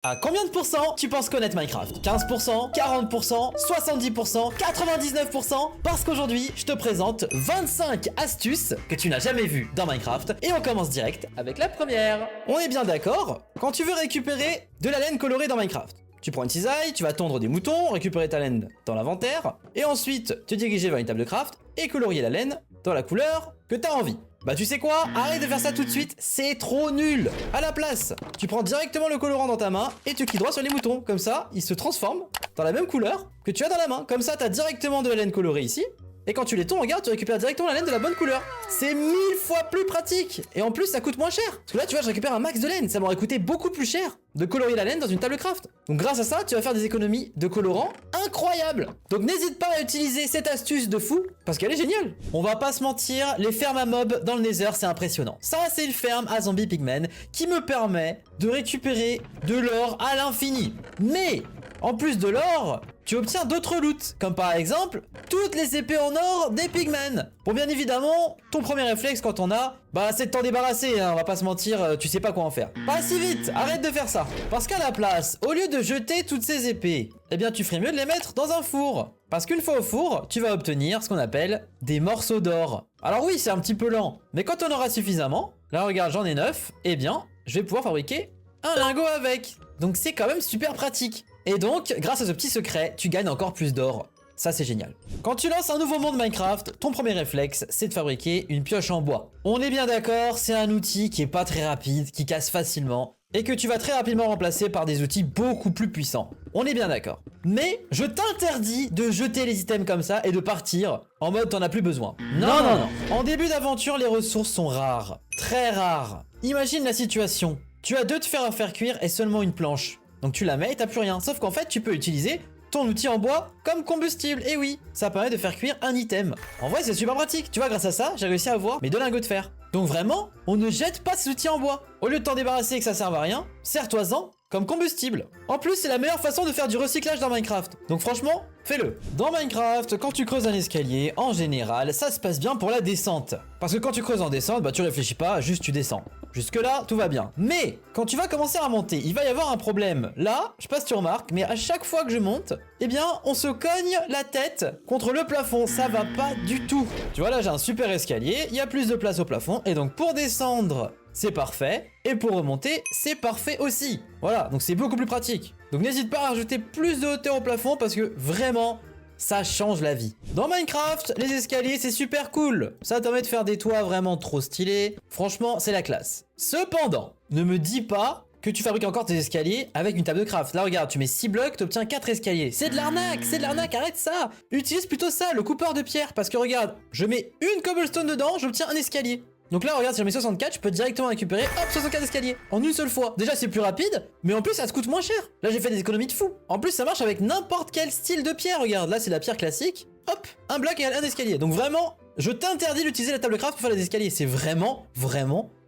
À combien de pourcents tu penses connaître Minecraft? 15%, 40%, 70%, 99%? Parce qu'aujourd'hui, je te présente 25 astuces que tu n'as jamais vues dans Minecraft. Et on commence direct avec la première. On est bien d'accord? Quand tu veux récupérer de la laine colorée dans Minecraft, tu prends une cisaille, tu vas tondre des moutons, récupérer ta laine dans l'inventaire, et ensuite te diriger vers une table de craft et colorier la laine dans la couleur que tu as envie. Bah tu sais quoi? Arrête de faire ça tout de suite, c'est trop nul. À la place, tu prends directement le colorant dans ta main et tu cliques droit sur les moutons. Comme ça, ils se transforment dans la même couleur que tu as dans la main. Comme ça, tu as directement de la laine colorée ici. Et quand tu les tonds, regarde, tu récupères directement la laine de la bonne couleur. C'est 1000 fois plus pratique. Et en plus, ça coûte moins cher. Parce que là, tu vois, je récupère un max de laine. Ça m'aurait coûté beaucoup plus cher de colorier la laine dans une table craft. Donc grâce à ça, tu vas faire des économies de colorant incroyables. Donc n'hésite pas à utiliser cette astuce de fou, parce qu'elle est géniale. On va pas se mentir, les fermes à mobs dans le Nether, c'est impressionnant. Ça, c'est une ferme à zombie pigmen qui me permet de récupérer de l'or à l'infini. Mais en plus de l'or, tu obtiens d'autres loots, comme par exemple toutes les épées en or des pigmen. Bon, bien évidemment, ton premier réflexe quand on a, bah c'est de t'en débarrasser, hein, on va pas se mentir, tu sais pas quoi en faire. Pas si vite, arrête de faire ça. Parce qu'à la place, au lieu de jeter toutes ces épées, eh bien tu ferais mieux de les mettre dans un four. Parce qu'une fois au four, tu vas obtenir ce qu'on appelle des morceaux d'or. Alors oui, c'est un petit peu lent, mais quand on aura suffisamment, là regarde, j'en ai 9, eh bien, je vais pouvoir fabriquer un lingot avec. Donc c'est quand même super pratique. Et donc, grâce à ce petit secret, tu gagnes encore plus d'or. Ça, c'est génial. Quand tu lances un nouveau monde Minecraft, ton premier réflexe, c'est de fabriquer une pioche en bois. On est bien d'accord, c'est un outil qui est pas très rapide, qui casse facilement, et que tu vas très rapidement remplacer par des outils beaucoup plus puissants. On est bien d'accord. Mais je t'interdis de jeter les items comme ça et de partir en mode t'en as plus besoin. Non. En début d'aventure, les ressources sont rares. Très rares. Imagine la situation. Tu as 2 de fer à faire cuire et seulement une planche. Donc tu la mets et t'as plus rien. Sauf qu'en fait, tu peux utiliser ton outil en bois comme combustible. Et oui, ça permet de faire cuire un item. En vrai, c'est super pratique. Tu vois, grâce à ça, j'ai réussi à avoir mes 2 lingots de fer. Donc vraiment, on ne jette pas ces outils en bois. Au lieu de t'en débarrasser et que ça serve à rien, sers-toi-en comme combustible. En plus, c'est la meilleure façon de faire du recyclage dans Minecraft. Donc franchement, fais-le. Dans Minecraft, quand tu creuses un escalier, en général, ça se passe bien pour la descente. Parce que quand tu creuses en descente, bah tu réfléchis pas, juste tu descends. Jusque là, tout va bien. Mais, quand tu vas commencer à monter, il va y avoir un problème. Là, je sais pas si tu remarques, mais à chaque fois que je monte, eh bien, on se cogne la tête contre le plafond. Ça va pas du tout. Tu vois, là, j'ai un super escalier, il y a plus de place au plafond, et donc pour descendre, c'est parfait. Et pour remonter, c'est parfait aussi. Voilà, donc c'est beaucoup plus pratique. Donc n'hésite pas à rajouter plus de hauteur au plafond parce que vraiment, ça change la vie. Dans Minecraft, les escaliers, c'est super cool. Ça permet de faire des toits vraiment trop stylés. Franchement, c'est la classe. Cependant, ne me dis pas que tu fabriques encore tes escaliers avec une table de craft. Là, regarde, tu mets 6 blocs, tu obtiens 4 escaliers. C'est de l'arnaque, arrête ça. Utilise plutôt ça, le coupeur de pierre. Parce que regarde, je mets une cobblestone dedans, j'obtiens un escalier. Donc là, regarde, si je mets 64, je peux directement récupérer, hop, 64 escaliers. En une seule fois. Déjà, c'est plus rapide, mais en plus, ça te coûte moins cher. Là, j'ai fait des économies de fou. En plus, ça marche avec n'importe quel style de pierre. Regarde, là, c'est la pierre classique. Hop, un bloc et un escalier. Donc vraiment, je t'interdis d'utiliser la table craft pour faire les escaliers. C'est vraiment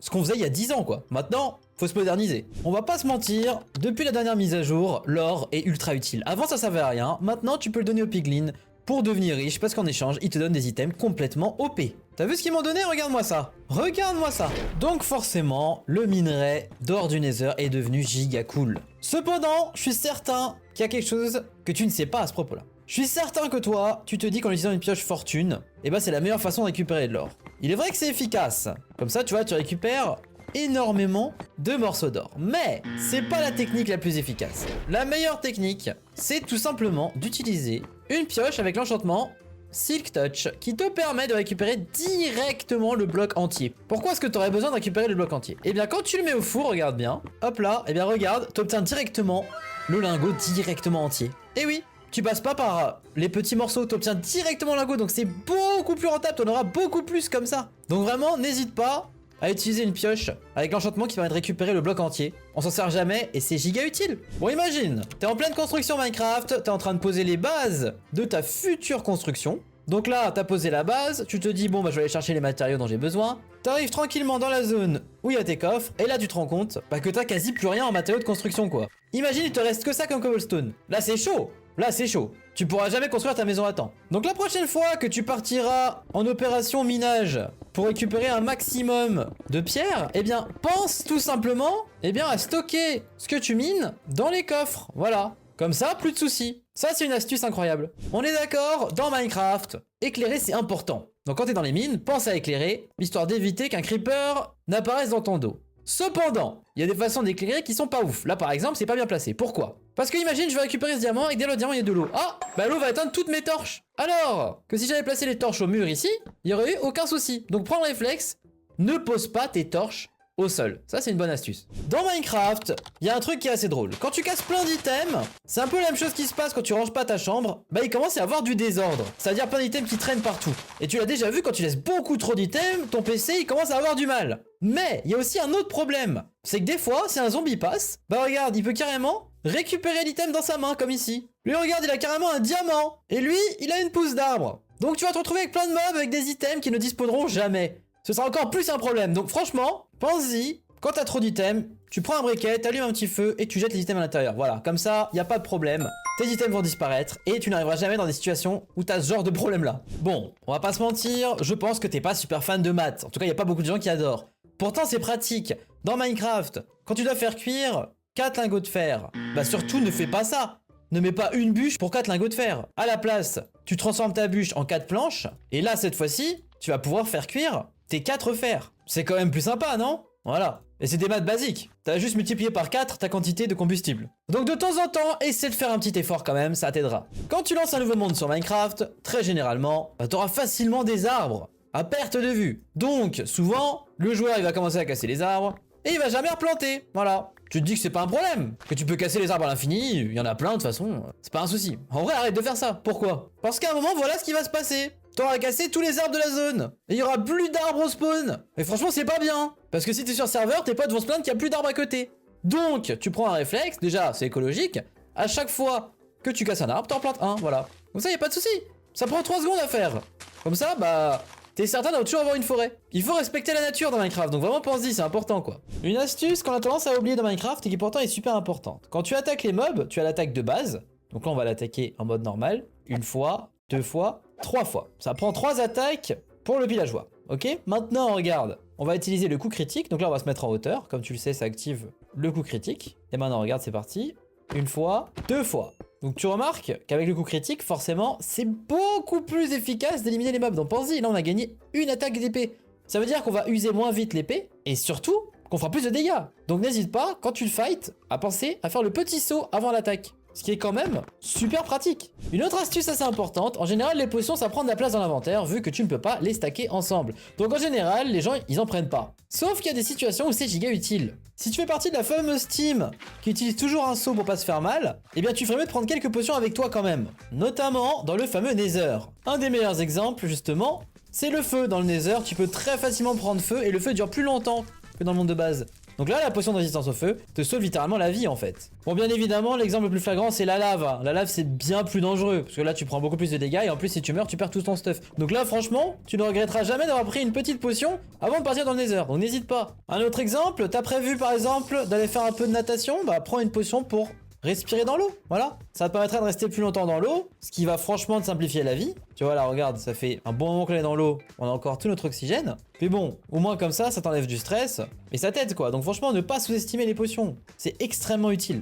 ce qu'on faisait il y a 10 ans, quoi. Maintenant, faut se moderniser. On va pas se mentir, depuis la dernière mise à jour, l'or est ultra utile. Avant, ça servait à rien. Maintenant, tu peux le donner aux piglins pour devenir riche, parce qu'en échange, ils te donnent des items complètement OP. T'as vu ce qu'ils m'ont donné? Regarde-moi ça. Regarde-moi ça. Donc forcément, le minerai d'or du Nether est devenu giga cool. Cependant, je suis certain qu'il y a quelque chose que tu ne sais pas à ce propos-là. Je suis certain que toi, tu te dis qu'en utilisant une pioche fortune, eh ben c'est la meilleure façon de récupérer de l'or. Il est vrai que c'est efficace. Comme ça, tu vois, tu récupères énormément de morceaux d'or. Mais c'est pas la technique la plus efficace. La meilleure technique, c'est tout simplement d'utiliser une pioche avec l'enchantement Silk Touch qui te permet de récupérer directement le bloc entier. Pourquoi est-ce que tu aurais besoin de récupérer le bloc entier? Eh bien quand tu le mets au four, regarde bien, hop là, eh bien regarde, tu obtiens directement le lingot directement entier. Et oui, tu passes pas par les petits morceaux, tu obtiens directement le lingot, donc c'est beaucoup plus rentable, tu en auras beaucoup plus comme ça. Donc vraiment, n'hésite pas à utiliser une pioche avec l'enchantement qui permet de récupérer le bloc entier. On s'en sert jamais et c'est giga utile. Bon, imagine, t'es en pleine construction Minecraft, t'es en train de poser les bases de ta future construction. Donc là, t'as posé la base, tu te dis bon bah je vais aller chercher les matériaux dont j'ai besoin. T'arrives tranquillement dans la zone où il y a tes coffres et là tu te rends compte bah, que t'as quasi plus rien en matériaux de construction quoi. Imagine il te reste que ça comme cobblestone. Là c'est chaud. Là, c'est chaud. Tu pourras jamais construire ta maison à temps. Donc la prochaine fois que tu partiras en opération minage pour récupérer un maximum de pierres, eh bien, pense tout simplement à stocker ce que tu mines dans les coffres. Voilà. Comme ça, plus de soucis. Ça, c'est une astuce incroyable. On est d'accord, dans Minecraft, éclairer, c'est important. Donc quand t'es dans les mines, pense à éclairer, histoire d'éviter qu'un creeper n'apparaisse dans ton dos. Cependant, il y a des façons d'éclairer qui sont pas ouf. Là, par exemple, c'est pas bien placé. Pourquoi? Parce que imagine, je vais récupérer ce diamant et que derrière le diamant, il y a de l'eau. Ah, bah l'eau va éteindre toutes mes torches. Alors que si j'avais placé les torches au mur ici, il y aurait eu aucun souci. Donc prends le réflexe, ne pose pas tes torches au sol. Ça, c'est une bonne astuce. Dans Minecraft, il y a un truc qui est assez drôle. Quand tu casses plein d'items, c'est un peu la même chose qui se passe quand tu ranges pas ta chambre. Bah, il commence à y avoir du désordre. C'est-à-dire plein d'items qui traînent partout. Et tu l'as déjà vu, quand tu laisses beaucoup trop d'items, ton PC, il commence à avoir du mal. Mais, il y a aussi un autre problème. C'est que des fois, si un zombie passe, bah regarde, il peut carrément récupérer l'item dans sa main, comme ici. Lui, regarde, il a carrément un diamant. Et lui, il a une pousse d'arbre. Donc tu vas te retrouver avec plein de mobs avec des items qui ne disparaîtront jamais. Ce sera encore plus un problème. Donc franchement, pense-y, quand t'as trop d'items, tu prends un briquet, t'allumes un petit feu et tu jettes les items à l'intérieur. Voilà, comme ça, y a pas de problème. Tes items vont disparaître et tu n'arriveras jamais dans des situations où t'as ce genre de problème là. Bon, on va pas se mentir, je pense que t'es pas super fan de maths. En tout cas, y a pas beaucoup de gens qui adorent. Pourtant, c'est pratique. Dans Minecraft, quand tu dois faire cuire 4 lingots de fer, bah surtout ne fais pas ça. Ne mets pas une bûche pour 4 lingots de fer. À la place, tu transformes ta bûche en 4 planches et là, cette fois-ci, tu vas pouvoir faire cuire tes 4 fers. C'est quand même plus sympa, non? Voilà. Et c'est des maths basiques. T'as juste multiplié par 4 ta quantité de combustible. Donc de temps en temps, essaie de faire un petit effort quand même, ça t'aidera. Quand tu lances un nouveau monde sur Minecraft, très généralement, bah, t'auras facilement des arbres à perte de vue. Donc, souvent, le joueur il va commencer à casser les arbres et il va jamais replanter. Voilà. Tu te dis que c'est pas un problème, que tu peux casser les arbres à l'infini, il y en a plein de toute façon, c'est pas un souci. En vrai, arrête de faire ça. Pourquoi? Parce qu'à un moment, voilà ce qui va se passer. T'auras cassé tous les arbres de la zone. Et il y aura plus d'arbres au spawn. Et franchement, c'est pas bien. Parce que si t'es sur serveur, tes potes vont se plaindre qu'il y a plus d'arbres à côté. Donc, tu prends un réflexe. Déjà, c'est écologique. À chaque fois que tu casses un arbre, t'en plantes un. Voilà. Comme ça, y a pas de souci. Ça prend 3 secondes à faire. Comme ça, bah, t'es certain de toujours avoir une forêt. Il faut respecter la nature dans Minecraft. Donc vraiment, pense-y, c'est important, quoi. Une astuce qu'on a tendance à oublier dans Minecraft et qui pourtant est super importante. Quand tu attaques les mobs, tu as l'attaque de base. Donc là, on va l'attaquer en mode normal. 1 fois, 2 fois, 3 fois. Ça prend 3 attaques pour le villageois. Ok? Maintenant, regarde. On va utiliser le coup critique. Donc là, on va se mettre en hauteur. Comme tu le sais, ça active le coup critique. Et maintenant, regarde, c'est parti. 1 fois, 2 fois. Donc tu remarques qu'avec le coup critique, forcément, c'est beaucoup plus efficace d'éliminer les mobs. Donc pense-y, là, on a gagné une attaque d'épée. Ça veut dire qu'on va user moins vite l'épée. Et surtout, qu'on fera plus de dégâts. Donc n'hésite pas, quand tu le fight, à penser à faire le petit saut avant l'attaque. Ce qui est quand même super pratique. Une autre astuce assez importante, en général les potions ça prend de la place dans l'inventaire vu que tu ne peux pas les stacker ensemble. Donc en général les gens ils en prennent pas. Sauf qu'il y a des situations où c'est giga utile. Si tu fais partie de la fameuse team qui utilise toujours un seau pour pas se faire mal, eh bien tu ferais mieux de prendre quelques potions avec toi quand même. Notamment dans le fameux Nether. Un des meilleurs exemples justement, c'est le feu. Dans le Nether tu peux très facilement prendre feu et le feu dure plus longtemps que dans le monde de base. Donc là, la potion de résistance au feu te sauve littéralement la vie en fait. Bon, bien évidemment, l'exemple le plus flagrant, c'est la lave. La lave, c'est bien plus dangereux, parce que là, tu prends beaucoup plus de dégâts, et en plus, si tu meurs, tu perds tout ton stuff. Donc là, franchement, tu ne regretteras jamais d'avoir pris une petite potion avant de partir dans le Nether, donc n'hésite pas. Un autre exemple, t'as prévu par exemple d'aller faire un peu de natation, bah prends une potion pour respirer dans l'eau, voilà. Ça te permettra de rester plus longtemps dans l'eau, ce qui va franchement te simplifier la vie. Tu vois là, regarde, ça fait un bon moment qu'on est dans l'eau, on a encore tout notre oxygène. Mais bon, au moins comme ça t'enlève du stress, et ça t'aide quoi. Donc franchement, ne pas sous-estimer les potions, c'est extrêmement utile.